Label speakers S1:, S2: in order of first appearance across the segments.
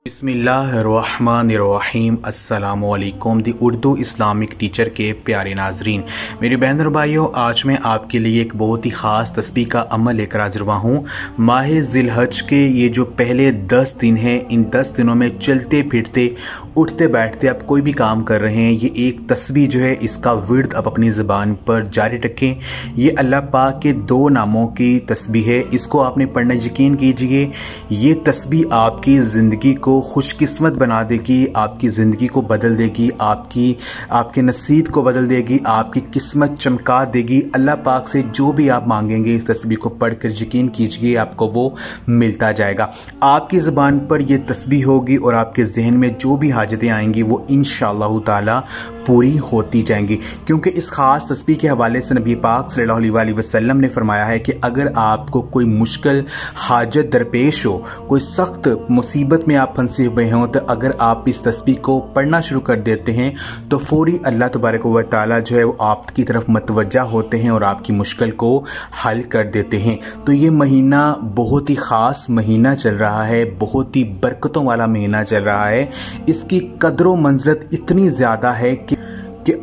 S1: बिस्मिल्लाहिर्रहमानिर्रहीम। अस्सलामुअलैकुम। दी Urdu Islamic teacher के प्यारे नाजरीन, मेरे बहन और भाइयों, आज मैं आपके लिए एक बहुत ही ख़ास तस्बीह का अमल लेकर हाजिर हुआ हूँ। माह ज़िलहज के ये जो पहले 10 दिन हैं, इन 10 दिनों में चलते फिरते उठते बैठते आप कोई भी काम कर रहे हैं, ये एक तस्बीह जो है इसका विर्द आप अपनी ज़बान पर जारी रखें। ये अल्लाह पाक के 2 नामों की तस्बीह है। इसको आपने पढ़ना, यकीन कीजिए ये तस्बीह आपकी ज़िंदगी को खुशकिस्मत बना देगी, आपकी ज़िंदगी को बदल देगी, आपके नसीब को बदल देगी, आपकी किस्मत चमका देगी। अल्लाह पाक से जो भी आप मांगेंगे इस तस्बीह को पढ़कर यकीन कीजिए आपको वो मिलता जाएगा। आपकी ज़बान पर यह तस्बीह होगी और आपके जहन में जो भी हाजतें आएंगी वो इंशाअल्लाह ताला पूरी होती जाएंगी, क्योंकि इस खास तस्बीह के हवाले से नबी पाक सल्लल्लाहु अलैहि वसल्लम ने फरमाया है कि अगर आपको कोई मुश्किल हाजत दरपेश हो, कोई सख्त मुसीबत में आप फंसे हुए हों, तो अगर आप इस तस्बीह को पढ़ना शुरू कर देते हैं तो फौरी अल्लाह तबारक व तआला जो है वो आपकी तरफ मतवज्जा होते हैं और आपकी मुश्किल को हल कर देते हैं। तो ये महीना बहुत ही ख़ास महीना चल रहा है, बहुत ही बरकतों वाला महीना चल रहा है। इसकी कदर व मंज़िलत इतनी ज़्यादा है कि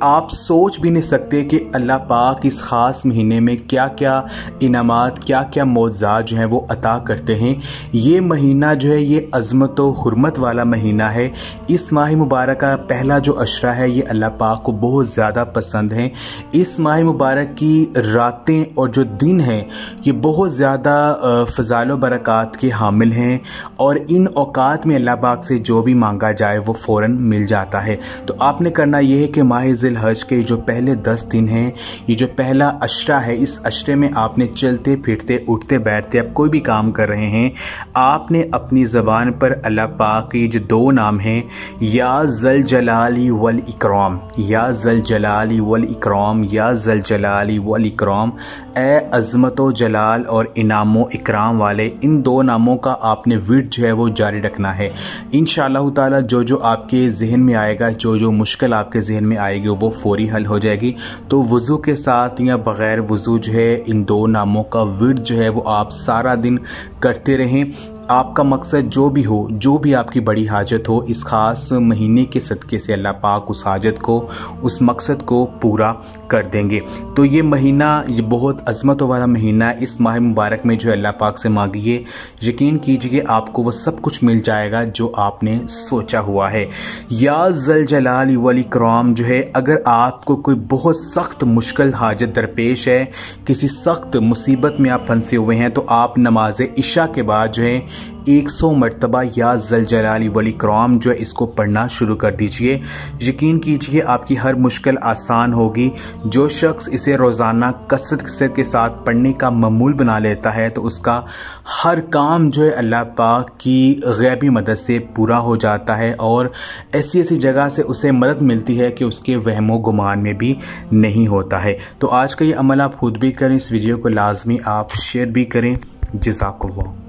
S1: आप सोच भी नहीं सकते कि अल्लाह पाक इस ख़ास महीने में क्या क्या इनामात, क्या क्या मौज़ात जो हैं वो अता करते हैं। ये महीना जो है ये अज़मत व हुर्मत वाला महीना है। इस माह मुबारक का पहला जो अशरा है ये अल्लाह पाक को बहुत ज़्यादा पसंद है। इस माह मुबारक की रातें और जो दिन हैं ये बहुत ज़्यादा फ़ज़ाइल व बरक़ात के हामिल हैं और इन औक़ात में अल्लाह पाक से जो भी मांगा जाए वो फ़ौरन मिल जाता है। तो आपने करना ये है कि माह ज़िलहज के जो पहले 10 दिन हैं, ये जो पहला अशरा है, इस अशरे में आपने चलते फिरते उठते बैठते आप कोई भी काम कर रहे हैं, आपने अपनी ज़बान पर अल्लाह पाक के जो 2 नाम हैं, या ज़ल जलाली वल इकराम, या ज़ल जलाली वल इकराम, या ज़ल जलाली वल इकराम, ए अज़मत व जलाल और इनाम व इकराम वाले, इन 2 नामों का आपने विर्द जो है वो जारी रखना है। इंशाअल्लाह ताला जो जो आपके जहन में आएगा, जो जो मुश्किल आपके जहन में आएगी वो फौरी हल हो जाएगी। तो वज़ू के साथ या बग़ैर वज़ू जो है इन 2 नामों का विर्द जो है वो आप सारा दिन करते रहें। आपका मकसद जो भी हो, जो भी आपकी बड़ी हाजत हो, इस ख़ास महीने के सदक़े से अल्लाह पाक उस हाजत को, उस मकसद को पूरा कर देंगे। तो ये महीना ये बहुत अज़मत वाला महीना है। इस माह मुबारक में जो अल्लाह पाक से मांगिए, यकीन कीजिए आपको वो सब कुछ मिल जाएगा जो आपने सोचा हुआ है। या ज़ल जलाल वल इकराम जो है, अगर आपको कोई बहुत सख्त मुश्किल हाजत दरपेश है, किसी सख्त मुसीबत में आप फंसे हुए हैं, तो आप नमाज इशा के बाद जो है 100 मरतबा या ज़ल जलाली वल इकराम जो है इसको पढ़ना शुरू कर दीजिए। यकीन कीजिए आपकी हर मुश्किल आसान होगी। जो शख्स इसे रोज़ाना कसरत के साथ पढ़ने का मामूल बना लेता है तो उसका हर काम जो है अल्लाह पाक की गैबी मदद से पूरा हो जाता है और ऐसी ऐसी जगह से उसे मदद मिलती है कि उसके वहमो गुमान में भी नहीं होता है। तो आज का ये अमल आप खुद भी करें, इस वीडियो को लाजमी आप शेयर भी करें। जज़ाकुल्लाह।